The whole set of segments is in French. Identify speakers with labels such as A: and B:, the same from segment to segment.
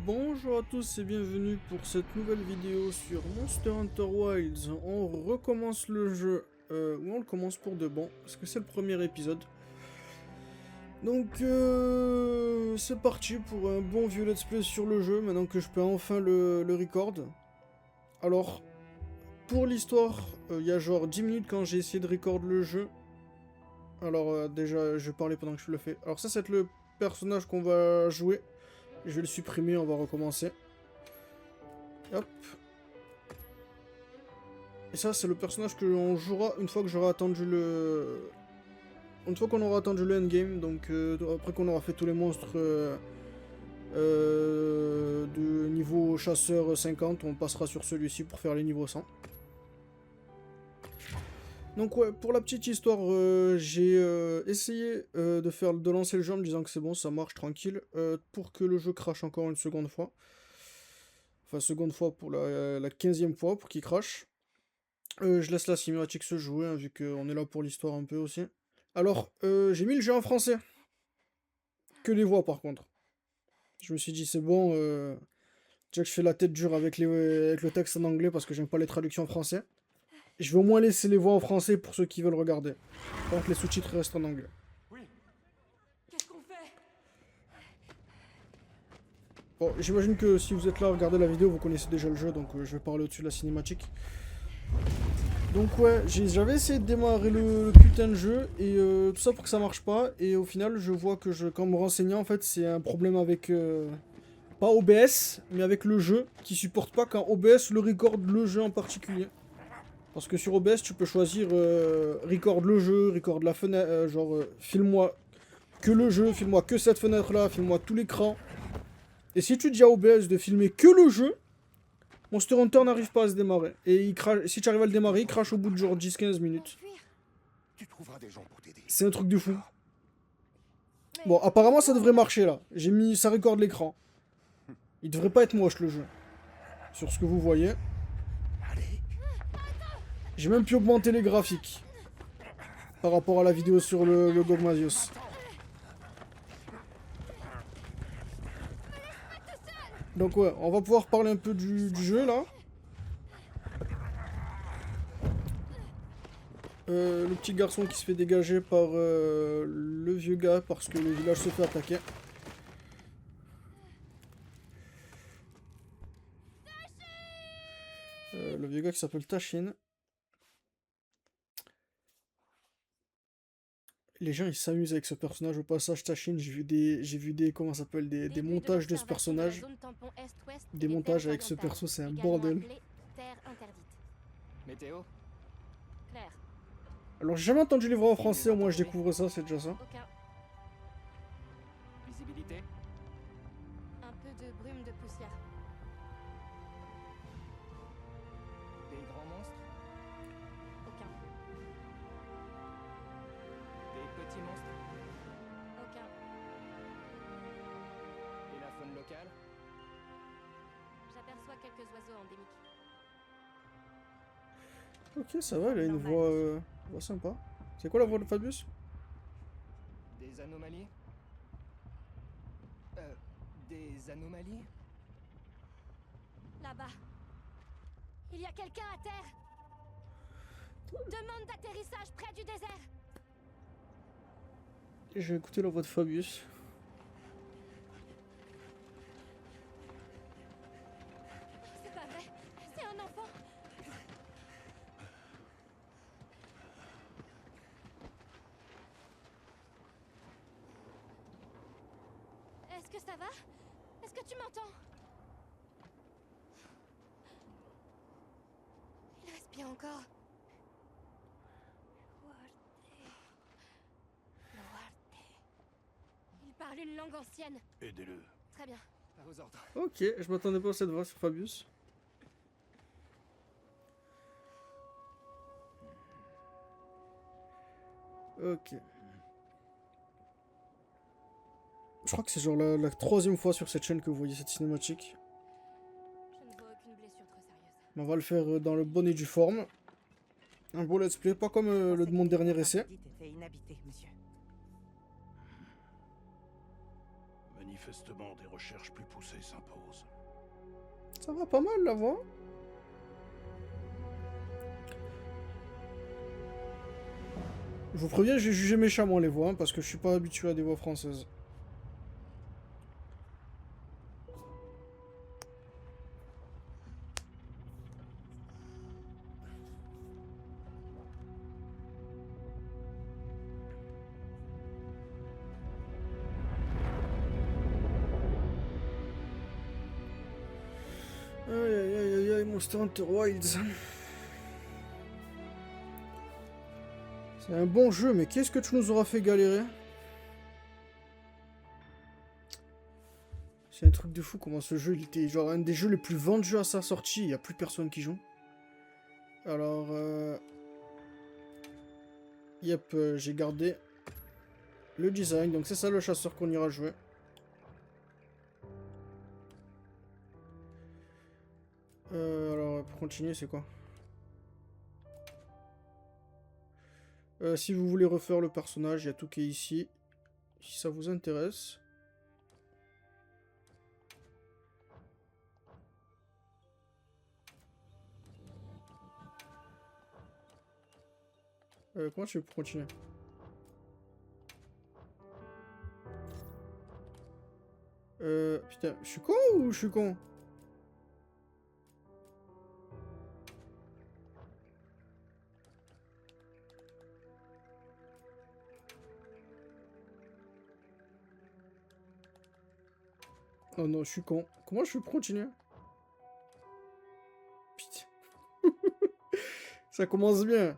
A: Bonjour à tous et bienvenue pour cette nouvelle vidéo sur Monster Hunter Wilds. On recommence le jeu, ou on le commence pour de bon, parce que c'est le premier épisode. Donc c'est parti pour un bon vieux let's play sur le jeu, maintenant que je peux enfin le record. Alors, pour l'histoire, il y a genre 10 minutes quand j'ai essayé de record le jeu. Alors déjà, je vais parler pendant que je le fais. Alors ça, c'est le personnage qu'on va jouer. Je vais le supprimer, on va recommencer. Hop. Et ça, c'est le personnage que l'on jouera une fois que j'aurai attendu le... Une fois qu'on aura attendu le endgame, donc après qu'on aura fait tous les monstres de niveau chasseur 50, on passera sur celui-ci pour faire les niveaux 100. Donc ouais, pour la petite histoire, j'ai essayé de lancer le jeu en me disant que c'est bon, ça marche tranquille, pour que le jeu crache encore une seconde fois. Enfin, seconde fois pour la 15e fois, pour qu'il crache. Je laisse la cinématique se jouer, hein, vu qu'on est là pour l'histoire un peu aussi. Alors, j'ai mis le jeu en français. Que les voix, par contre. Je me suis dit, c'est bon, déjà que je fais la tête dure avec le texte en anglais, parce que j'aime pas les traductions en français. Je vais au moins laisser les voix en français pour ceux qui veulent regarder. Par contre, les sous-titres restent en anglais.
B: Oui. Qu'est-ce qu'on fait?
A: Bon, j'imagine que si vous êtes là à regarder la vidéo, vous connaissez déjà le jeu, donc je vais parler au-dessus de la cinématique. Donc ouais, j'avais essayé de démarrer le putain de jeu, et tout ça pour que ça marche pas, et au final je vois que quand me renseignant, en fait c'est un problème avec, pas OBS, mais avec le jeu, qui supporte pas quand OBS le record le jeu en particulier. Parce que sur OBS tu peux choisir record le jeu, record la fenêtre, genre filme-moi que le jeu, filme-moi que cette fenêtre là, filme-moi tout l'écran. Et si tu dis à OBS de filmer que le jeu, Monster Hunter n'arrive pas à se démarrer. Et il crache, si tu arrives à le démarrer, il crache au bout de genre 10-15 minutes.
B: Tu trouveras des gens pour t'aider.
A: C'est un truc de fou. Bon, apparemment ça devrait marcher là. J'ai mis, ça recorde l'écran. Il devrait pas être moche le jeu. Sur ce que vous voyez.
B: Allez.
A: J'ai même pu augmenter les graphiques. Par rapport à la vidéo sur le Dogmasios. Donc ouais, on va pouvoir parler un peu du jeu là. Le petit garçon qui se fait dégager par le vieux gars parce que le village se fait attaquer. Le vieux gars qui s'appelle Tashin. Les gens ils s'amusent avec ce personnage au passage. Tashin, j'ai vu des comment ça s'appelle des montages de ce personnage. Des montages avec ce perso, c'est un bordel.
B: Météo.
C: Claire.
A: Alors j'ai jamais entendu les voix en français, au moins je découvre ça, c'est déjà ça.
C: Aucun.
B: Visibilité.
C: Un peu de brume de poussière.
B: Des grands monstres.
C: Aucun.
B: Des petits monstres.
C: Aucun.
B: Et la faune locale.
C: J'aperçois quelques oiseaux endémiques.
A: Ok, ça va, il a une voix sympa. C'est quoi la voix de Fabius?
B: Des anomalies. Des anomalies.
C: Là-bas. Il y a quelqu'un à terre. Demande d'atterrissage près du désert.
A: Je vais écouter la voix de Fabius.
C: C'est pas vrai. C'est un enfant. Est-ce que ça va? Est-ce que tu m'entends? Il respire encore. Il parle une langue ancienne.
B: Aidez-le.
C: Très bien.
B: À vos ordres.
A: Ok, je m'attendais pas à cette voix sur Fabius. Ok. Je crois que c'est genre la troisième fois sur cette chaîne que vous voyez cette cinématique.
C: Je ne vois aucune blessure trop sérieuse.
A: Mais on va le faire dans le bon et due forme. Un beau let's play, pas comme le de mon dernier essai.
D: Était inhabité, monsieur. Manifestement, des recherches plus poussées s'imposent.
A: Ça va pas mal la voix. Je vous préviens, j'ai jugé méchamment les voix, hein, parce que je suis pas habitué à des voix françaises. Aïe aïe aïe aïe aïe, Monster Hunter Wilds. C'est un bon jeu, mais qu'est-ce que tu nous auras fait galérer? C'est un truc de fou comment ce jeu, il était genre un des jeux les plus vendus à sa sortie, il n'y a plus personne qui joue. Alors, yep, j'ai gardé le design, donc c'est ça le chasseur qu'on ira jouer. Alors, pour continuer, c'est quoi? Si vous voulez refaire le personnage, il y a tout qui est ici. Si ça vous intéresse. Comment tu veux pour continuer? Putain, je suis con ou je suis con? Oh non, je suis con. Comment je peux continuer? Putain. Ça commence bien.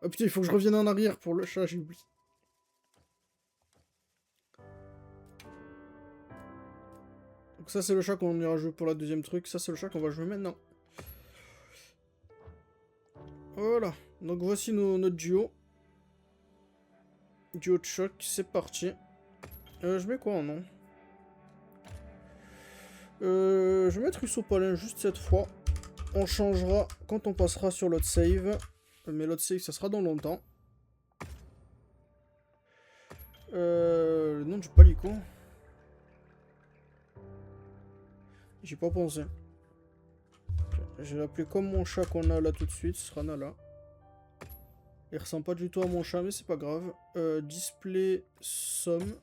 A: Oh putain, il faut que je revienne en arrière pour le chat, j'ai oublié. Donc ça c'est le chat qu'on ira jouer pour la deuxième truc. Ça c'est le chat qu'on va jouer maintenant. Voilà. Donc voici notre duo. Duo de choc, c'est parti. Je mets quoi en nom? Je vais mettre Ussopalin juste cette fois. On changera quand on passera sur l'autre save. Mais l'autre save, ça sera dans longtemps. Le nom du palico. J'ai pas pensé. Je vais l'appeler comme mon chat qu'on a là tout de suite. Ce sera Nala. Il ressemble pas du tout à mon chat, mais c'est pas grave. Display somme.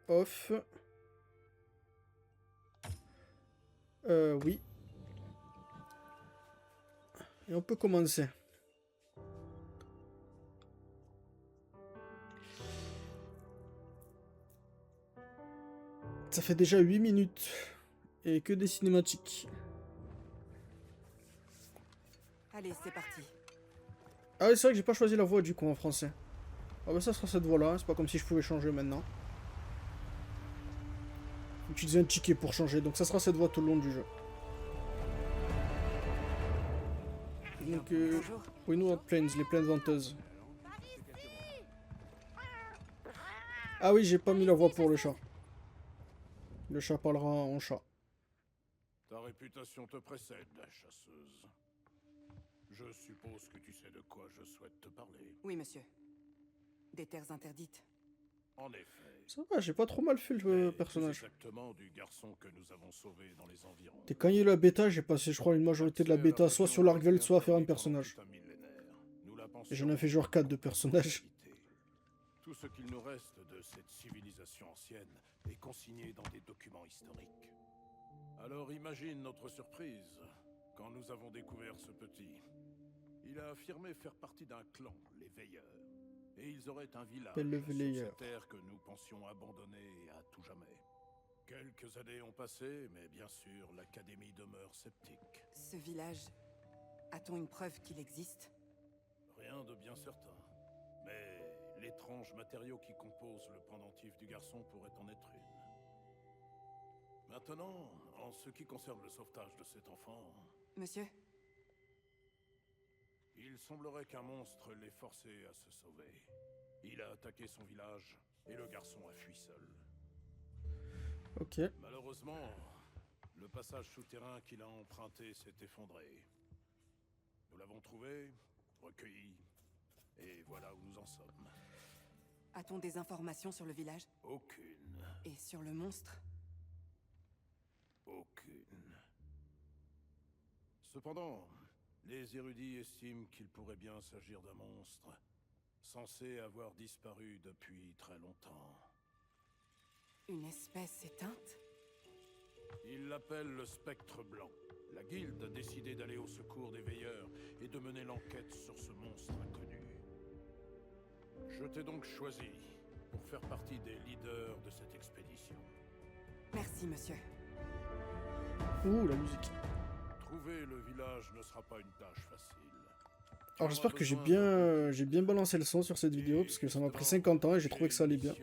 A: Off. Oui. Et on peut commencer. Ça fait déjà 8 minutes. Et que des cinématiques.
E: Allez, c'est parti.
A: Ah oui, c'est vrai que j'ai pas choisi la voix du coup en français. Ah bah ça sera cette voix là, c'est pas comme si je pouvais changer maintenant. Utiliser un ticket pour changer, donc ça sera cette voix tout le long du jeu. Donc we know what plains, les plaines venteuses. Ah oui, j'ai pas mis la voix pour le chat. Le chat parlera en chat.
D: Ta réputation te précède, chasseuse. Je suppose que tu sais de quoi je souhaite te parler.
E: Oui, monsieur. Des terres interdites.
D: En effet.
A: Ça va, j'ai pas trop mal fait le personnage.
D: Plus exactement du garçon que nous avons sauvé dans les environs.
A: Dès quand il y a eu la bêta, j'ai passé je crois une majorité de la bêta soit sur l'Arkveld, soit à faire un personnage. Et j'en ai fait genre 4 de personnages.
D: Tout ce qu'il nous reste de cette civilisation ancienne est consigné dans des documents historiques. Alors imagine notre surprise quand nous avons découvert ce petit. Il a affirmé faire partie d'un clan, les Veilleurs. Et ils auraient un village sur ces terres que nous pensions abandonner à tout jamais. Quelques années ont passé, mais bien sûr, l'Académie demeure sceptique.
E: Ce village, a-t-on une preuve qu'il existe?
D: Rien de bien certain. Mais l'étrange matériau qui compose le pendentif du garçon pourrait en être une. Maintenant, en ce qui concerne le sauvetage de cet enfant...
E: Monsieur?
D: Il semblerait qu'un monstre l'ait forcé à se sauver. Il a attaqué son village et le garçon a fui seul.
A: Ok.
D: Malheureusement, le passage souterrain qu'il a emprunté s'est effondré. Nous l'avons trouvé, recueilli, et voilà où nous en sommes.
E: A-t-on des informations sur le village?
D: Aucune.
E: Et sur le monstre?
D: Aucune. Cependant, les érudits estiment qu'il pourrait bien s'agir d'un monstre censé avoir disparu depuis très longtemps.
E: Une espèce éteinte?
D: Ils l'appellent le Spectre Blanc. La guilde a décidé d'aller au secours des veilleurs et de mener l'enquête sur ce monstre inconnu. Je t'ai donc choisi pour faire partie des leaders de cette expédition.
E: Merci, monsieur.
A: Ouh, la musique.
D: Trouver le village ne sera pas une tâche facile.
A: Alors j'espère que j'ai bien balancé le son sur cette vidéo, parce que ça m'a pris 50 ans et j'ai trouvé que ça allait bien.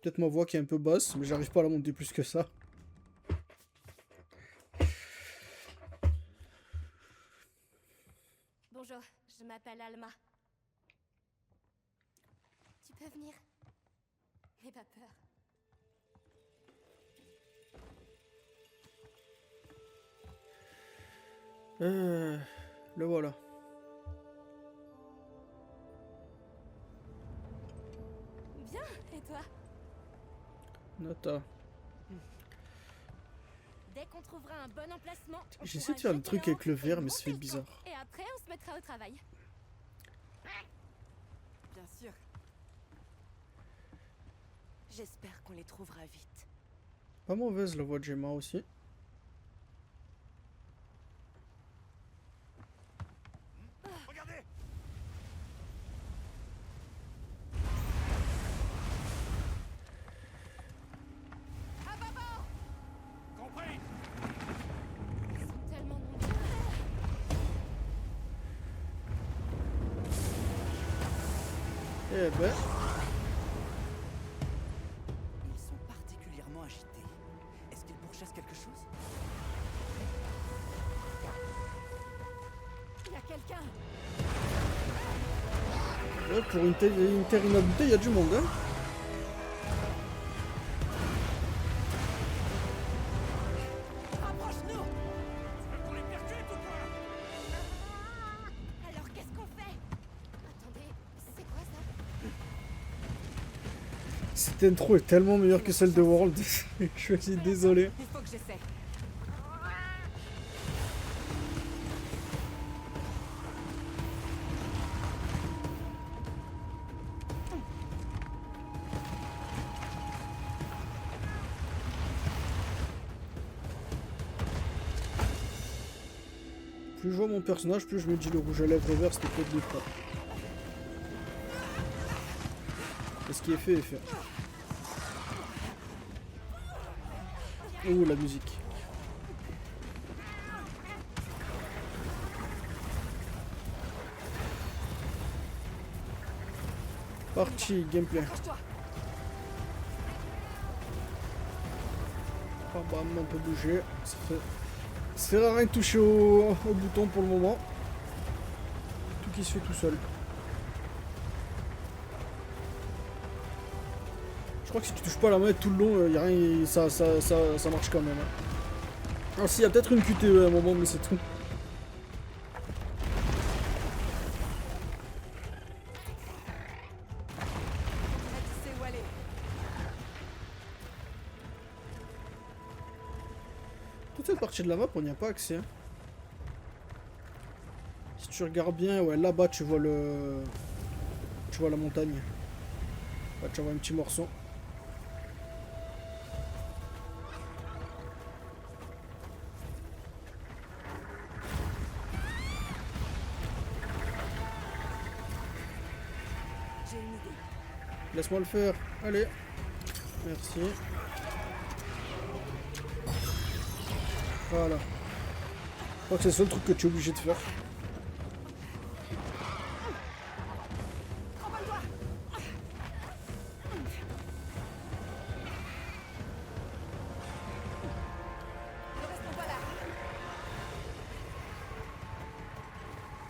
A: Peut-être ma voix qui est un peu basse, mais j'arrive pas à la monter plus que ça.
C: Bonjour, je m'appelle Alma. Tu peux venir. N'aie pas peur.
A: Le voilà.
C: Bien, et toi?
A: Nata.
C: Dès qu'on trouvera un bon emplacement, on
A: J'essaie de
C: pourra
A: faire le
C: jeter
A: truc avec le
C: l'ancre et
A: verre, mais ça
C: monter
A: fait
C: le camp.
A: bizarre.
C: Et après, on se mettra au travail.
E: Bien sûr. J'espère qu'on les trouvera vite.
A: Pas mauvaise la voix de Gemma aussi.
D: Regardez! Compris!
C: Ils sont tellement nombreux.
A: Eh ben,
F: Ils sont particulièrement agités. Est-ce qu'ils pourchassent quelque chose?
C: Il y a quelqu'un.
A: ouais, pour une terre inhabitée, il y a du monde, hein.
C: Rapproche-nous.
D: Tu veux qu'on les percute ou quoi?
C: Alors, qu'est-ce qu'on fait? Attendez, c'est quoi ça?
A: Cette intro est tellement meilleure que celle de World. Je suis désolé.
E: Il faut que j'essaie.
A: Plus je vois mon personnage, plus je me dis le rouge à lèvres vert, c'était peut-être des pas. Et ce qui est fait est fait. Oh, la musique. Parti, gameplay.
E: Accroche-toi.
A: Bam bam, on peut bouger. Ça fait rien de toucher au bouton pour le moment. Tout qui se fait tout seul. Je crois que si tu touches pas la manette tout le long, y a rien, ça marche quand même. Hein. Alors s'il y a peut-être une QTE à un moment, mais c'est tout.
E: Là, tu sais où aller.
A: Toute cette partie de la map, on n'y a pas accès. Hein. Si tu regardes bien, ouais, là-bas tu vois le... Tu vois la montagne. Là tu vois un petit morceau.
E: J'ai une idée.
A: Laisse-moi le faire. Allez. Merci. Voilà. Je crois que c'est le seul truc que tu es obligé de faire.
E: Ne restons pas là.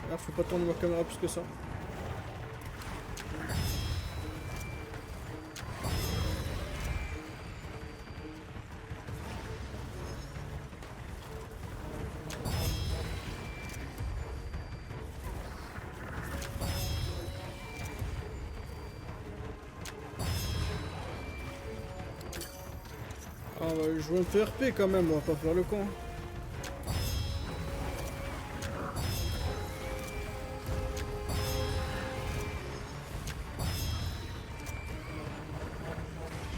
A: Alors, faut pas tourner ma caméra plus que ça. Ah, on va jouer un peu RP quand même, on va pas faire le con.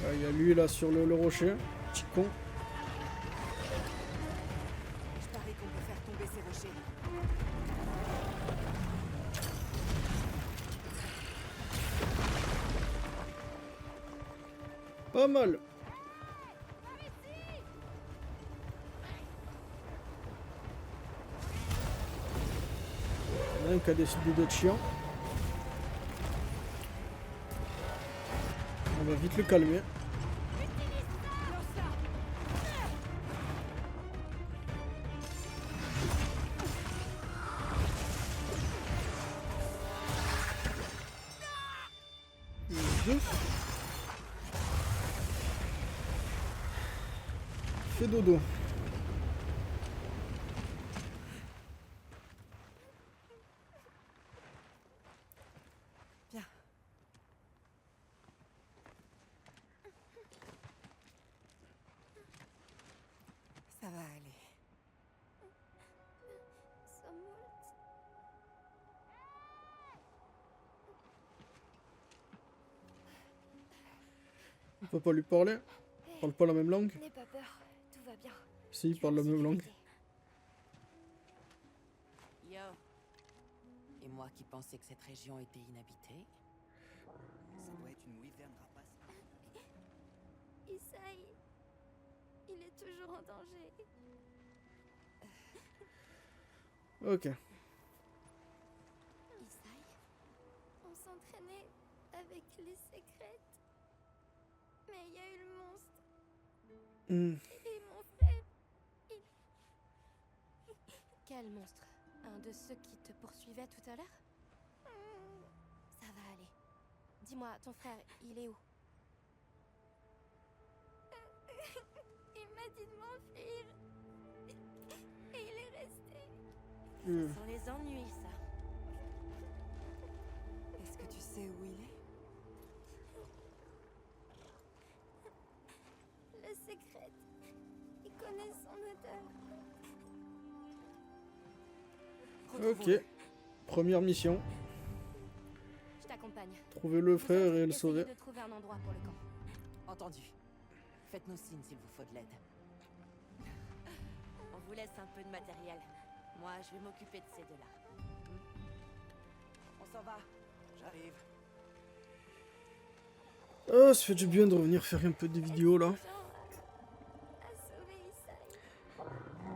A: Ah, il y a lui là sur le rocher, petit con.
E: Je parie qu'on peut faire tomber ces rochers.
A: Pas mal. Il y en a un qui a décidé d'être chiant. On va vite le calmer. Deux. Fais dodo.
E: Bien. Ça va aller.
C: Samoult.
A: On peut pas lui parler. On parle pas la même langue.
C: N'aie pas peur, tout va bien.
A: Si, il
C: Tu es
A: parle
C: en
A: la même langue.
C: sécurité.
E: Yo. Et moi qui pensais que cette région était inhabitée.
F: Ça doit être une wyvern rapace.
C: Isaï, il est toujours en danger.
A: Ok.
C: Isaï, on s'entraînait avec les secrètes. Mais il y a eu le monstre.
A: Hmm.
C: Et mon frère, il... Quel monstre? Un de ceux qui te poursuivait tout à l'heure? Ça va aller. Dis-moi, ton frère, il est où? Il m'a dit de m'enfuir. Et il est resté.
A: Hmm.
C: Ce sont les ennuis, ça.
E: Est-ce que tu sais où il est?
C: Le secret. Il connaît son odeur.
A: Ok. Première mission.
C: Je t'accompagne.
A: Trouver le frère et le
C: Essayez
A: sauver.
C: de trouver un endroit pour le camp.
E: Entendu. Faites-nous signe s'il vous faut de l'aide.
C: On vous laisse un peu de matériel. Moi, je vais m'occuper de ces deux-là.
E: On s'en va.
F: J'arrive.
A: Ah, ça fait du bien de revenir faire un peu des vidéos là.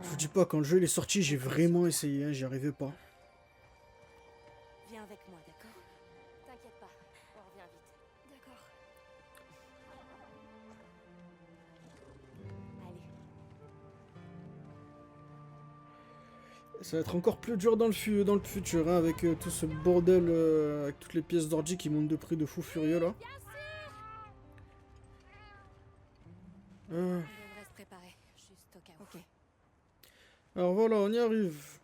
A: Je vous dis pas, quand le jeu il est sorti, j'ai vraiment essayé, hein, j'y arrivais pas.
C: Viens avec moi, d'accord? T'inquiète pas, on revient vite. D'accord. Allez.
A: Ça va être encore plus dur dans le futur, hein, avec tout ce bordel, avec toutes les pièces d'ordi qui montent de prix de fou furieux là.
C: On devrait se préparer, juste au cas où.
E: Ok.
A: Alors voilà, on y arrive.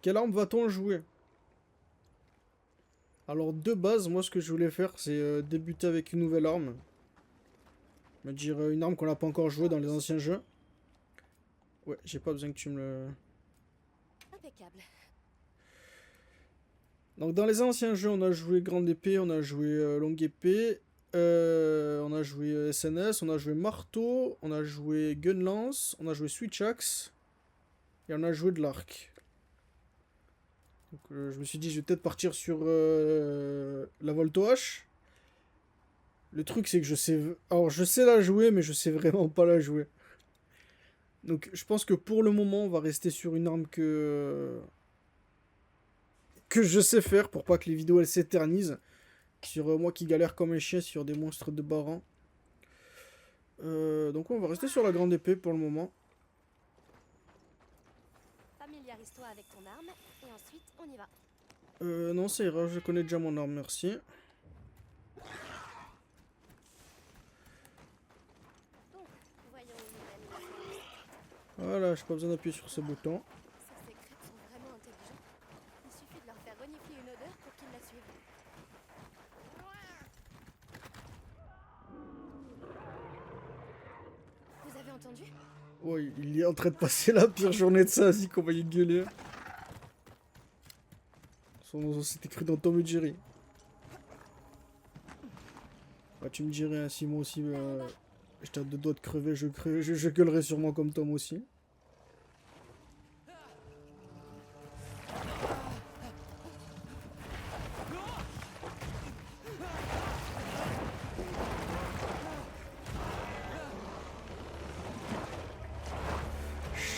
A: Quelle arme va-t-on jouer? Alors de base, moi ce que je voulais faire, c'est débuter avec une nouvelle arme. Me dire une arme qu'on n'a pas encore jouée dans les anciens jeux. Ouais, j'ai pas besoin que tu me le...
C: Impeccable.
A: Donc dans les anciens jeux, on a joué grande épée, on a joué longue épée, on a joué SNS, on a joué marteau, on a joué gun lance, on a joué switch axe et on a joué de l'arc. Donc je me suis dit je vais peut-être partir sur la Volto H. Le truc c'est que je sais... Alors je sais la jouer mais je sais vraiment pas la jouer. Donc je pense que pour le moment on va rester sur une arme que je sais faire pour pas que les vidéos elles s'éternisent. Sur moi qui galère comme un chien sur des monstres de Baran. Donc on va rester sur la grande épée pour le moment.
C: Familiarise-toi avec ton arme et ensuite on y va.
A: Non ça ira, je connais déjà mon arme, merci.
C: Bon, voyons où nous mène la
A: Voilà, j'ai pas besoin d'appuyer sur ce bouton.
C: Ces secrets sont vraiment intelligents. Il suffit de leur faire renifler une odeur pour qu'ils la suivent. entendu?
A: Ouais, il est en train de passer la pire journée de sa vie, qu'on va y gueuler. C'est écrit dans Tom et Jerry. Ouais, tu me dirais, hein, si moi aussi, j'étais à deux doigts de crever, je gueulerais sûrement comme Tom aussi.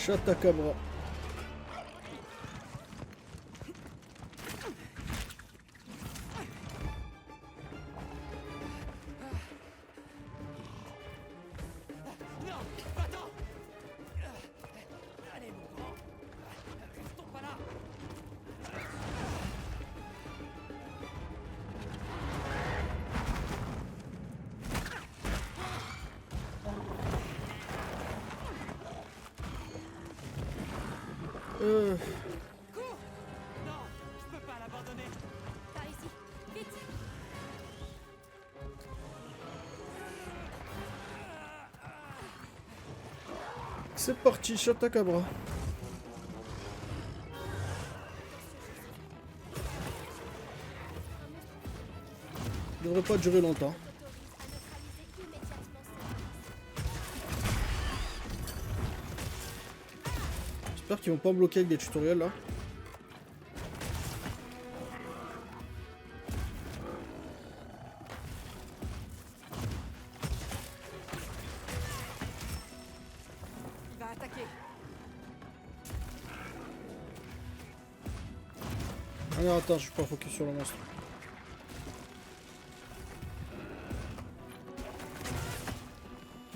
A: Chatakabra.
F: Non, va-t'en. Allez, mon grand. Restons pas là. Cours. Non, je peux pas l'abandonner.
C: Par ici, vite!
A: C'est parti, Chatakabra. Ça devrait pas durer longtemps.
C: Autorise à neutraliser immédiatement ces
A: J'espère qu'ils vont pas me bloquer avec des tutoriels là.
E: Il va attaquer.
A: Ah non, attends, je suis pas focus sur le monstre.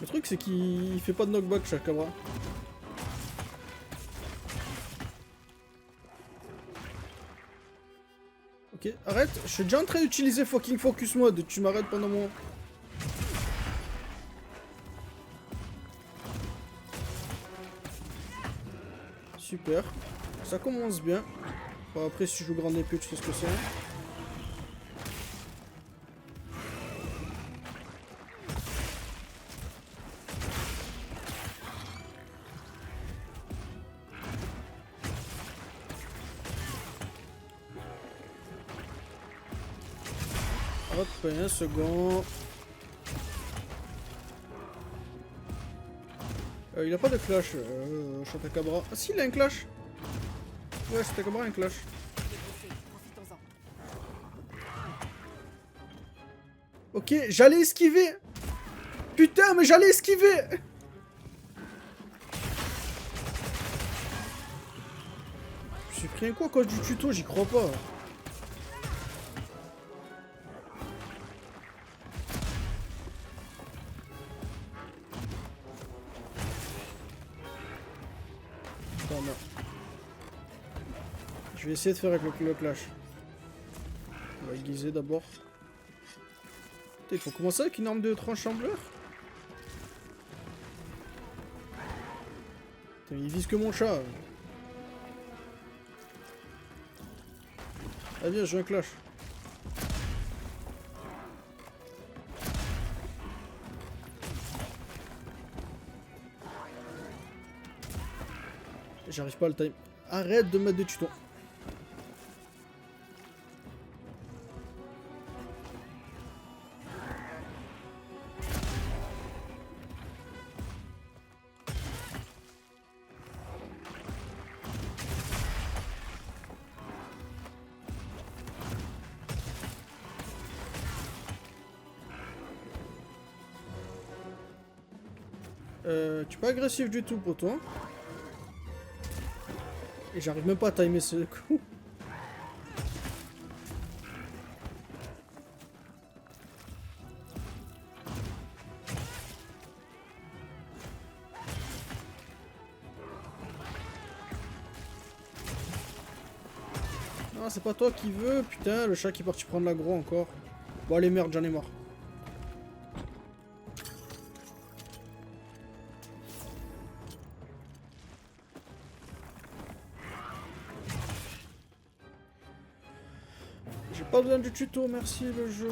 A: Le truc c'est qu'il fait pas de knockback Chatakabra. Ok, arrête, je suis déjà en train d'utiliser fucking focus mode, tu m'arrêtes pendant mon... Super, ça commence bien. Bon, après si je joue grande épée, tu sais ce que c'est. Hop, un second. Il a pas de clash, Chatakabra. Ah si, il a un clash. Ouais, Chatakabra a un clash.
E: Profitons-en.
A: Ok, j'allais esquiver. Putain, mais j'allais esquiver. Je me suis pris un coup à cause du tuto, j'y crois pas. Attends, non. Je vais essayer de faire avec le clash. On va aiguiser d'abord. Putain, il faut commencer avec une arme de tranche-chambleur. Putain, il vise que mon chat. Ah bien, j'ai un clash. J'arrive pas à le time. Arrête de mettre des tutos. Tu es pas agressif du tout, poteau. Et j'arrive même pas à timer ce coup. Non, c'est pas toi qui veux. Putain, le chat qui est parti prendre l'aggro encore. Bon, allez, merde, j'en ai marre. J'ai pas besoin du tuto, merci le jeu.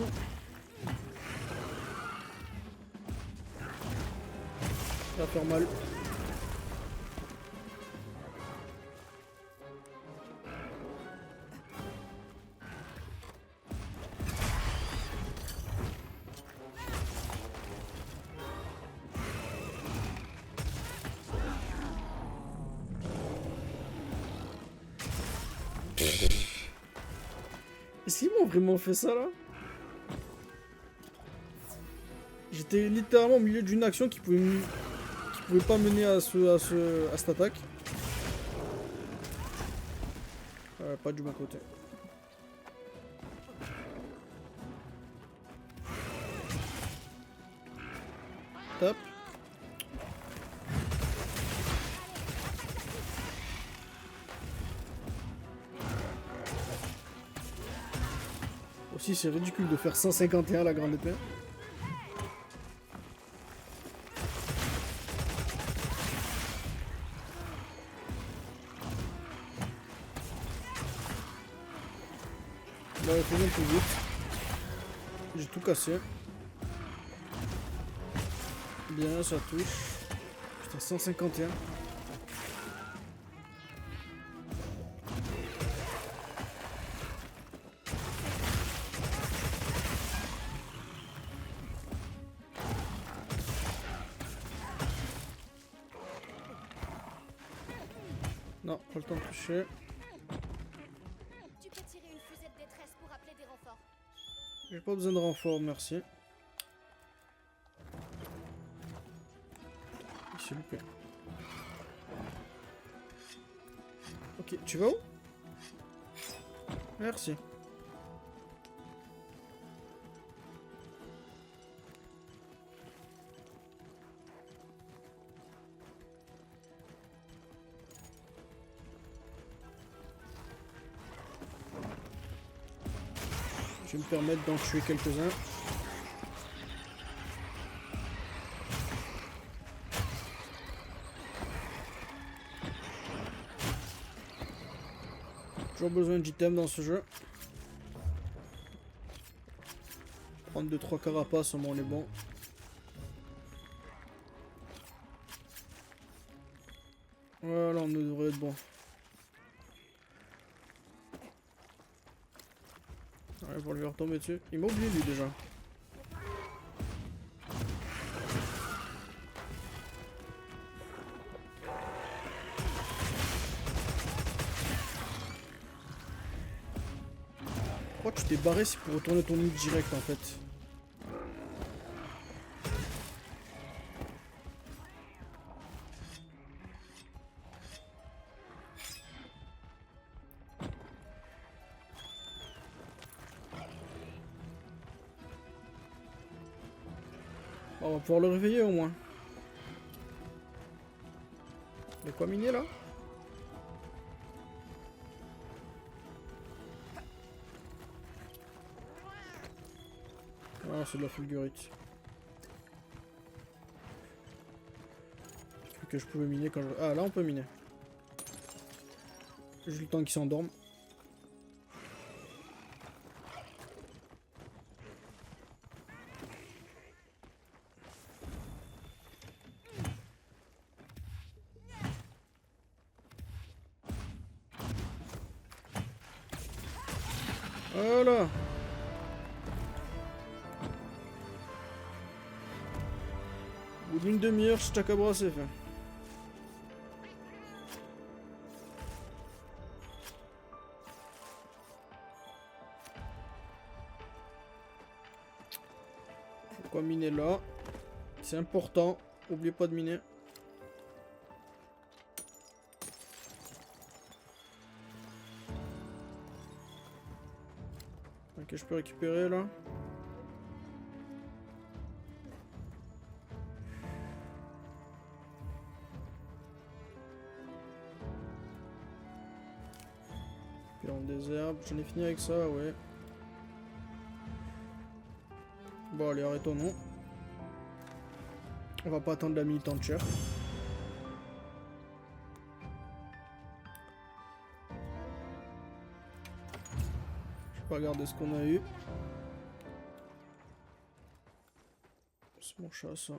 A: Ça va faire mal. Est-ce qu'ils m'ont vraiment fait ça là? J'étais littéralement au milieu d'une action qui pouvait, pas mener à cette attaque. Pas du bon côté. Top. Aussi c'est ridicule de faire 151 la grande épée. Là, il faut bien plus vite. J'ai tout cassé. Bien, ça touche. Putain, 151. Non, pas le temps de toucher.
C: Tu peux tirer une fusée de détresse pour appeler des renforts.
A: J'ai pas besoin de renfort, merci. Il s'est loupé. Ok, tu vas où? Merci. Je vais me permettre d'en tuer quelques-uns. Toujours besoin d'items dans ce jeu. Prendre 2-3 carapaces, au moins on est bon. Voilà, on devrait être bon. Ouais, pour lui retomber dessus. Il m'a oublié lui déjà. Pourquoi tu t'es barré si pour retourner ton nid direct en fait? On va pouvoir le réveiller au moins. Il y a quoi miner là? Ah, c'est de la fulgurite. J'ai cru que je pouvais miner quand je... Ah, là on peut miner. J'ai le temps qu'il s'endorme. Voilà. Au bout d'une demi-heure, Chakabra c'est fait. Pourquoi miner là? C'est important. N'oubliez pas de miner. Ok, je peux récupérer là. Puis des herbes, j'en ai fini avec ça, ouais. Bon, allez, arrêtons-nous. On va pas attendre la minute entière. Je vais pas regarder ce qu'on a eu. C'est mon chat, ça.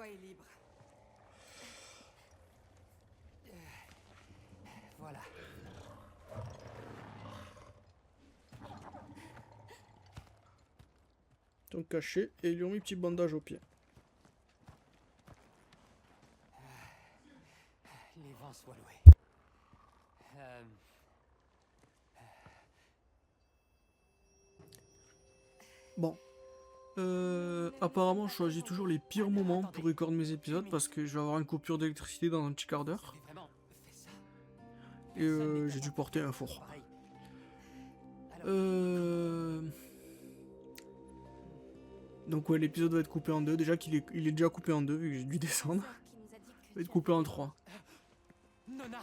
F: voie est libre. Voilà.
A: Ils sont cachés et ils lui ont mis petit bandage au pied.
F: Les vents soient loués.
A: Bon. Apparemment, je choisis toujours les pires moments pour record mes épisodes parce que je vais avoir une coupure d'électricité dans un petit quart d'heure.
F: Vous avez vraiment fait ça?
A: Et j'ai dû porter un four.
F: Pareil.
A: Donc ouais, l'épisode va être coupé en deux. Déjà qu'il est, il est déjà coupé en deux vu que j'ai dû descendre.
C: Sœur qui nous a dit que
A: Il va être
C: tu
A: coupé en
C: avais-
A: trois.
F: Nona!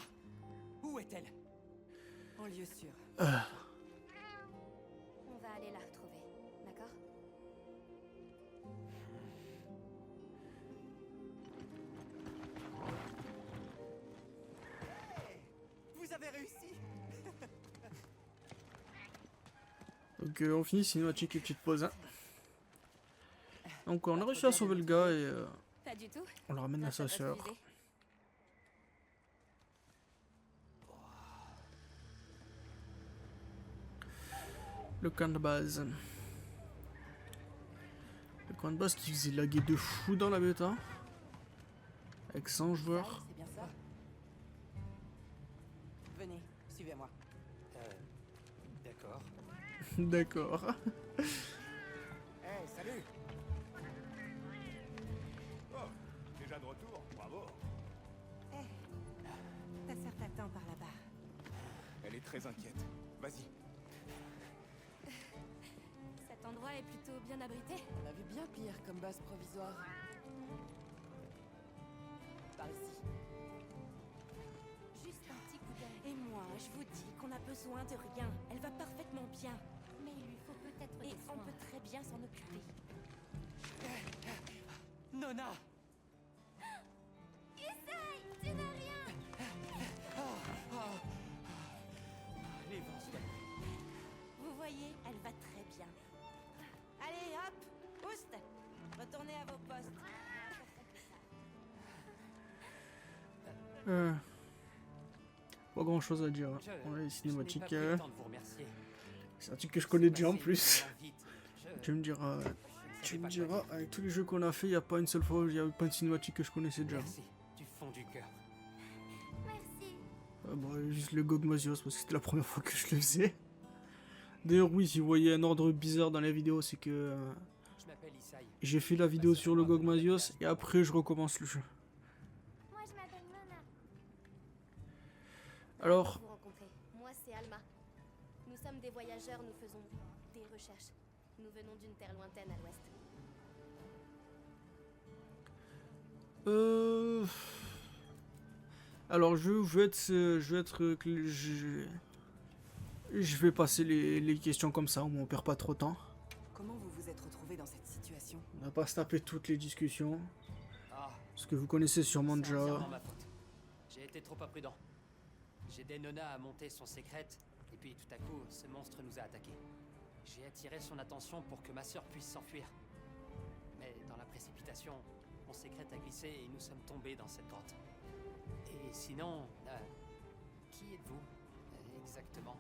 F: Où est-elle?
E: En lieu sûr.
C: On va aller la retrouver, d'accord?
F: Vous avez réussi!
A: Donc on finit cinématique et petite pause. Hein. Donc on a réussi à sauver le gars et
C: Pas du tout.
A: on le ramène à
C: Grâce
A: sa
C: votre
A: sœur.
C: fusée.
A: Le camp de base. Le camp de base qui faisait laguer de fou dans la bêta. Avec 100 joueurs.
E: C'est bien ça? Venez, suivez-moi.
F: D'accord.
A: D'accord.
B: Hey, salut!
G: Oh, déjà de retour, bravo.
E: Ta sœur t'attend par là-bas.
G: Elle est très inquiète. Vas-y.
C: Cet endroit est plutôt bien abrité.
E: On a vu bien pire comme base provisoire. Par ici.
C: Juste un petit coup d'œil.
H: Et moi, je vous dis qu'on a besoin de rien. Elle va parfaitement bien.
C: Mais il lui faut peut-être
H: Et
C: des
H: on
C: soins.
H: peut très bien s'en occuper.
F: Nona!
C: Tu n'as rien.
F: Les vents soient loués.
H: Vous voyez, elle va très bien. Allez, hop, boost. Retournez à vos postes.
A: Pas grand chose à dire. Ouais, les
F: Je n'ai
A: cinématiques.
F: pas pris le temps de vous remercier.
A: C'est un truc que je connais déjà en
F: C'est
A: plus.
F: passé tellement vite.
A: Tu me diras.
F: je ne
A: Tu
F: savais
A: me
F: pas
A: diras,
F: quoi dire.
A: avec tous les jeux qu'on a fait, il n'y a pas une seule fois où il n'y a pas une cinématique que je connaissais déjà.
F: Merci, du fond du cœur.
C: Merci.
A: Bon, juste le Gogmasios parce que c'était la première fois que je le faisais. D'ailleurs, oui, si vous voyez un ordre bizarre dans la vidéo, c'est que
F: Je m'appelle Isai.
A: j'ai fait la vidéo sur le Gogmasios et après je recommence le jeu.
C: Moi, je m'appelle Nona.
A: Alors,
C: Vous rencontrez. Moi, c'est Alma. Nous sommes des voyageurs, nous faisons des recherches. Nous venons d'une terre lointaine à l'ouest.
A: alors je vais passer les questions comme ça, au moins on perd pas trop de temps.
E: Comment vous vous êtes retrouvé dans cette situation?
A: On va pas se taper toutes les discussions,
F: Ah,
A: parce que vous connaissez sûrement
F: c'est
A: déjà.
F: entièrement ma faute. J'ai été trop imprudent. J'ai aidé Nona à monter son secret, et puis tout à coup, ce monstre nous a attaqués. J'ai attiré son attention pour que ma sœur puisse s'enfuir. Mais dans la précipitation, mon secret a glissé et nous sommes tombés dans cette grotte. Et sinon, qui êtes-vous exactement?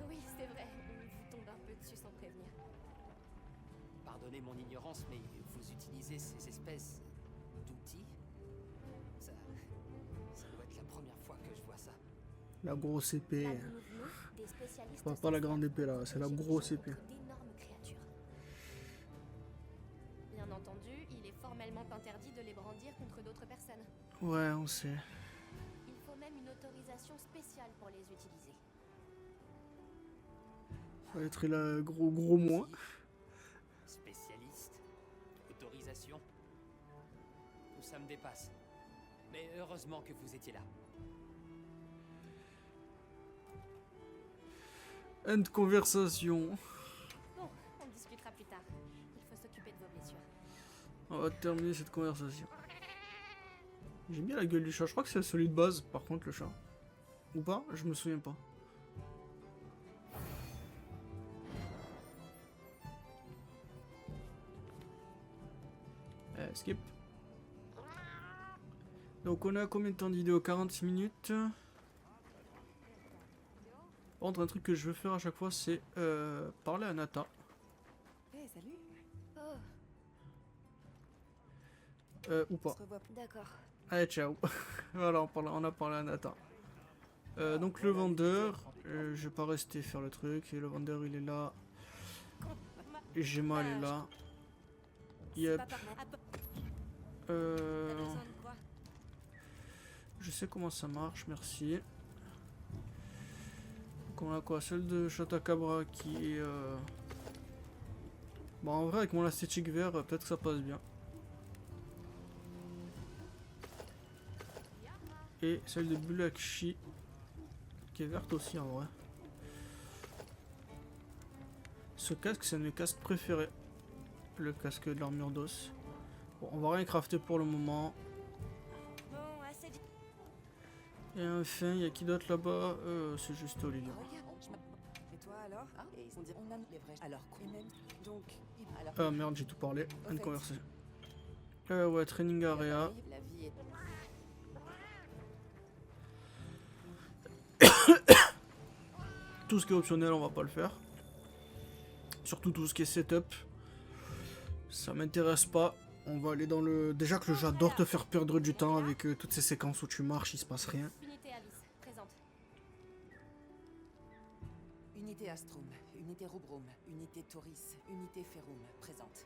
C: Oui, c'est vrai. On vous tombe un peu dessus sans prévenir.
F: Pardonnez mon ignorance, mais vous utilisez ces espèces d'outils? Ça doit être la première fois que je vois ça.
A: La grosse épée.
C: Là, nous venons des spécialistes
A: Pas la grande épée là, c'est la grosse épée.
C: d'énormes créatures. Bien entendu, il est formellement interdit de les brandir contre d'autres personnes.
A: Ouais, on sait.
C: Il faut même une autorisation spéciale pour les utiliser.
A: Ça va être là gros moins.
F: Outil, spécialiste, autorisation. Tout ça me dépasse. Mais heureusement que vous étiez là.
A: End conversation.
C: Bon, on discutera plus tard. Il faut s'occuper de vos blessures.
A: On va terminer cette conversation. J'aime bien la gueule du chat. Je crois que c'est celui de base, par contre, le chat. Ou pas? Je me souviens pas. Skip. Donc on est à combien de temps de vidéo? 46 minutes. Par contre, un truc que je veux faire à chaque fois, c'est parler à Nata.
E: Hey, salut.
C: Oh,
A: Ou pas.
E: On se revoit.
C: d'accord.
A: Allez, ciao. Voilà, on a parlé à Nata. Donc le vendeur, je vais pas rester faire le truc. Et le vendeur, il est là. Et Gemma, elle est là. Yep.
H: T'as
A: Euh,
H: besoin de quoi?
A: je sais comment ça marche, merci. Donc on a quoi? Celle de Chatacabra qui est... Bon, en vrai, avec mon esthétique vert, peut-être que ça passe bien. Et celle de Bulakshi qui est verte aussi en vrai. Ce casque, c'est un de mes casques préférés. Le casque de l'armure d'os. Bon, on va rien crafter pour le moment.
H: Bon, assez dit.
A: Et enfin, il y a qui d'autre là-bas? C'est juste Olivia.
E: Et toi alors? Ah, et on dit on a les vrais. Alors quoi même? Donc, alors.
A: Ah merde, j'ai tout parlé.
E: Au
A: Une
E: fait.
A: conversation. Ouais, training area.
E: La vie est.
A: Tout ce qui est optionnel, on va pas le faire. Surtout tout ce qui est setup. Ça m'intéresse pas. On va aller dans le... Déjà que le jeu adore te faire perdre du temps avec toutes ces séquences où tu marches, il se passe rien.
C: Unité Alice, présente.
E: Unité Astrum, unité Rubrum, unité Tauris, unité Ferrum, présente.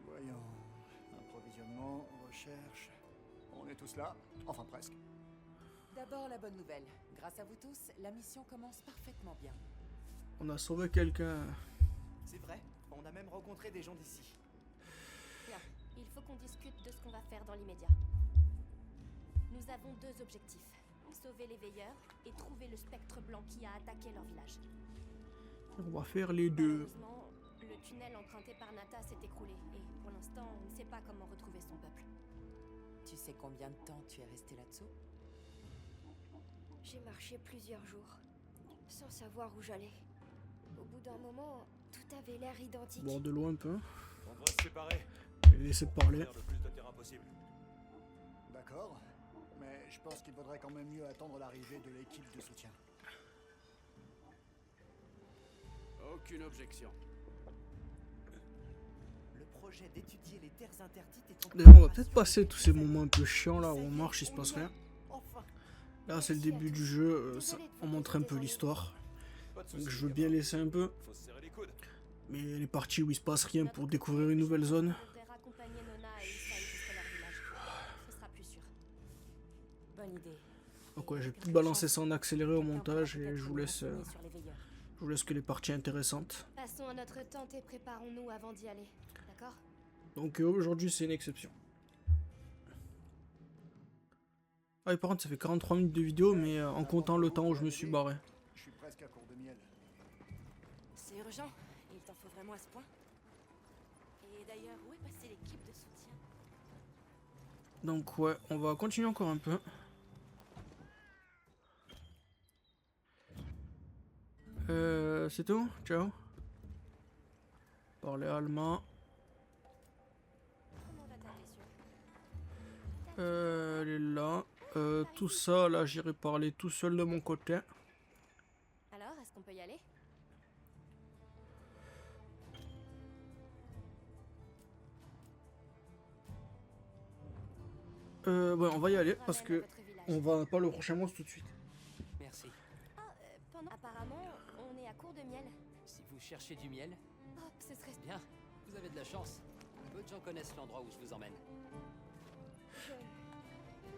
B: Voyons. Approvisionnement, recherche. On est tous là? Enfin presque.
E: D'abord la bonne nouvelle. Grâce à vous tous, la mission commence parfaitement bien.
A: On a sauvé quelqu'un.
I: C'est vrai, on a même rencontré des gens d'ici.
C: Bien, il faut qu'on discute de ce qu'on va faire dans l'immédiat. Nous avons deux objectifs. Sauver les veilleurs et trouver le spectre blanc qui a attaqué leur village.
A: On va faire les deux.
C: Malheureusement, le tunnel emprunté par Nata s'est écroulé et pour l'instant, on ne sait pas comment retrouver son peuple.
E: Tu sais combien de temps tu es resté là-dessous?
C: J'ai marché plusieurs jours, sans savoir où j'allais. Au bout d'un moment, tout avait l'air identique.
A: Bon, de loin un peu.
G: On doit se séparer.
A: Et laisser parler.
G: Faire le plus de terrain possible.
B: D'accord. Mais je pense qu'il vaudrait quand même mieux attendre l'arrivée de l'équipe de soutien.
I: Aucune objection. Le projet d'étudier les terres interdites est en
A: D'ailleurs, on va peut-être passer tous ces moments un peu chiants là où on marche, il se passe rien.
I: Enfin,
A: Là, c'est le début du jeu, on montre un peu l'histoire.
G: Pas de
A: Donc
G: soucis,
A: je veux bien
G: gamin.
A: laisser un peu.
G: Faut se serrer les coudes.
A: Mais les parties où il se passe rien pour découvrir une nouvelle zone.
C: Accompagner Nona et Isai jusqu'à leur village. Ce sera plus sûr.
E: Bonne idée.
A: Donc ouais, j'ai pu balancer ça en accéléré au montage et je vous laisse que les parties intéressantes.
C: Passons à notre tente et préparons-nous avant d'y aller. D'accord?
A: Donc aujourd'hui c'est une exception. Ah et par contre ça fait 43 minutes de vidéo mais en comptant le temps où je me suis barré.
B: Je suis presque à court de miel.
H: C'est urgent. Il t'en faut vraiment à ce point? Et d'ailleurs, où est passée l'équipe de soutien?
A: Donc ouais, on va continuer encore un peu. C'est tout? Ciao. Parler allemand.
C: Comment va ta blessure?
A: Elle est là. Tout ça là j'irai parler tout seul de mon côté.
C: Alors, est-ce qu'on peut y aller?
A: Ouais, on va y aller parce
C: Ramène à
A: que
C: votre village.
A: on va pas le prochain monstre tout de suite.
F: Merci.
C: Apparemment, on est à court de miel.
F: Si vous cherchez du miel,
C: Oh, ce serait
F: bien, vous avez de la chance. Peu de gens connaissent l'endroit où je vous emmène.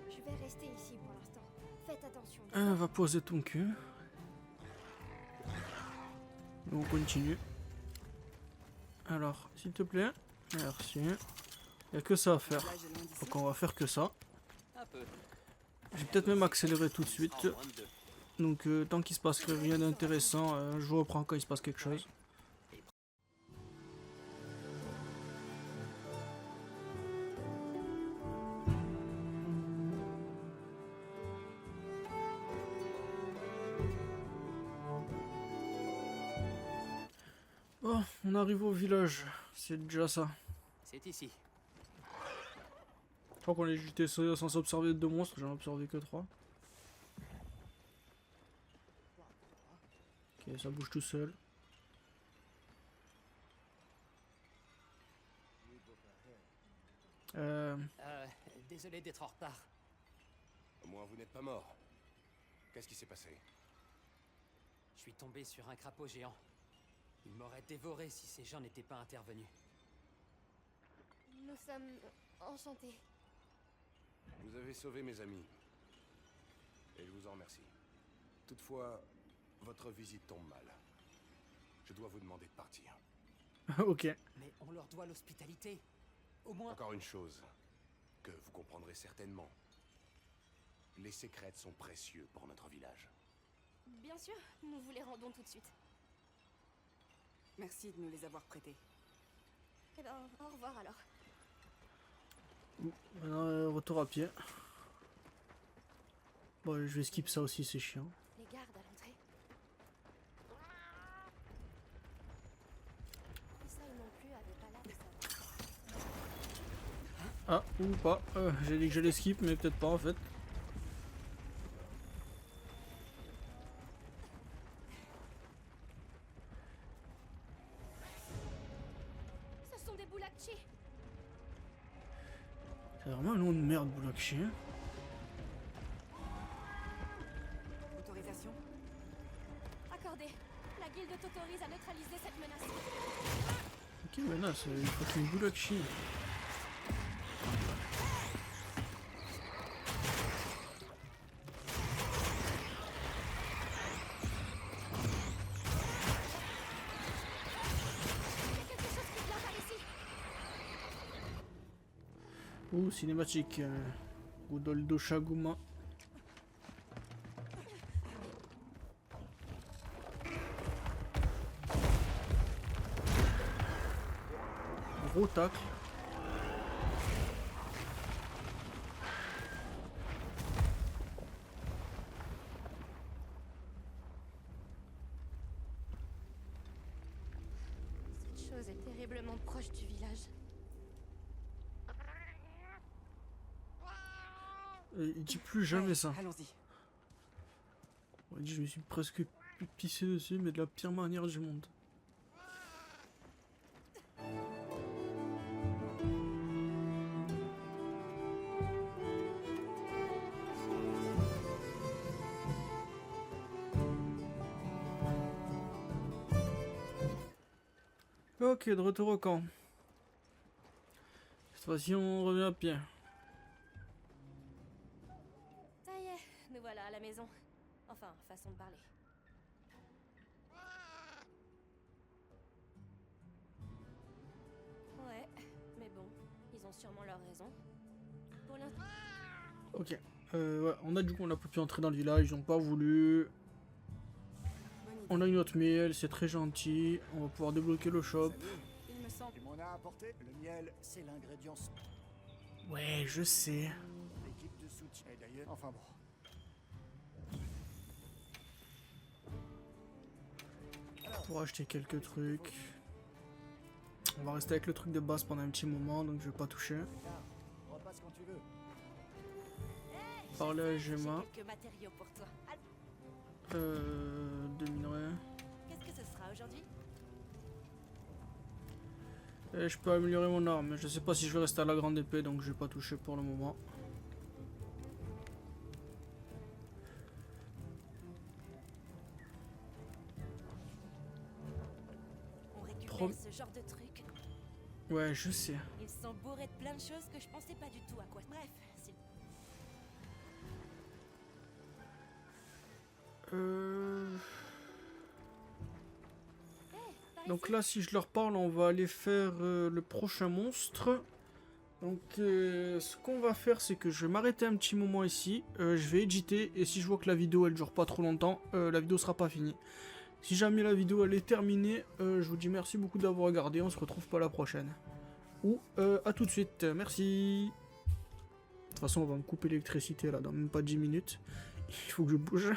C: Je vais rester ici pour l'instant. Faites attention.
A: Va poser ton cul. On continue. Alors, s'il te plaît. Merci. Il n'y a que ça à faire.
E: Là, j'ai loin d'ici.
A: Donc on va faire que ça.
F: Un peu.
A: Je vais peut-être même accélérer tout de suite.
F: En moins de deux.
A: Donc tant qu'il se passe rien d'intéressant, je vous reprends quand il se passe quelque chose. Oh, on arrive au village. C'est déjà ça.
F: C'est ici.
A: crois qu'on j'étais censé observer 2 monstres, j'en ai observé que 3. Ok, ça bouge tout seul.
F: Désolé d'être en retard.
G: Au moins, vous n'êtes pas mort. Qu'est-ce qui s'est passé?
F: Je suis tombé sur un crapaud géant. Il m'aurait dévoré si ces gens n'étaient pas intervenus.
C: Nous sommes enchantés.
G: Vous avez sauvé mes amis. Et je vous en remercie. Toutefois, votre visite tombe mal. Je dois vous demander de partir.
A: Ok.
F: Mais on leur doit l'hospitalité. Au moins...
G: Encore une chose que vous comprendrez certainement. Les secrets sont précieux pour notre village.
C: Bien sûr, nous vous les rendons tout de suite.
E: Merci de nous les avoir prêtés.
C: Eh ben, au revoir alors.
A: Maintenant, retour à pied. Bon, je vais skip ça aussi, c'est chiant.
C: Les gardes à l'entrée. Ça non plus avait pas l'air de savoir.
A: Ah, ou pas. J'ai dit que j'allais skip, mais peut-être pas en fait.
C: Ce sont des Boulakchi.
A: C'est vraiment un nom de merde, Boulakchi.
E: Autorisation?
C: Accordé. La guilde t'autorise à neutraliser cette menace.
A: Ok, menace, il faut qu'une Boulakchi. Ouh, cinématique. Goudoldo Shaguma. Gros tacle.
C: Cette chose est terriblement proche du village.
A: Il dit plus jamais ça.
E: Allons-y.
A: On dit je me suis presque pissé dessus, mais de la pire manière du monde. Ok, de retour au camp. Cette fois-ci, on revient à pied.
C: Ça y est, nous voilà à la maison. Enfin, façon de parler. Ouais, mais bon, ils ont sûrement leur raison. Pour l'instant...
A: Ok. Ouais, on a du coup, on a pas pu entrer dans le village, ils ont pas voulu. On a une autre miel, c'est très gentil. On va pouvoir débloquer le shop.
E: Il me semble.
B: Tu m'en as apporté? Le miel, c'est l'ingrédient.
A: Ouais, je sais.
B: L'équipe de soutien. Et d'ailleurs, enfin bon.
A: Pour acheter quelques trucs. On va rester avec le truc de base pendant un petit moment, donc je vais pas toucher.
B: Repasse quand tu veux.
A: Parler à Gemma.
H: Quelques matériaux pour toi.
A: De minerais.
H: Qu'est-ce que ce sera aujourd'hui?
A: Et je peux améliorer mon arme, mais je sais pas si je vais rester à la grande épée, donc je vais pas toucher pour le moment.
H: On récupère
A: Trop-
H: ce genre de trucs.
A: Ouais, je sais.
H: Ils sont bourrés de plein de choses que je pensais pas du tout à quoi. Bref, c'est...
A: Donc là, si je leur parle, on va aller faire le prochain monstre. Donc ce qu'on va faire, c'est que je vais m'arrêter un petit moment ici. Je vais éditer, et si je vois que la vidéo elle dure pas trop longtemps, la vidéo sera pas finie. Si jamais la vidéo elle est terminée, je vous dis merci beaucoup d'avoir regardé. On se retrouve pas la prochaine. Ou à tout de suite. Merci. De toute façon, on va me couper l'électricité là dans même pas 10 minutes. Il faut que je bouge.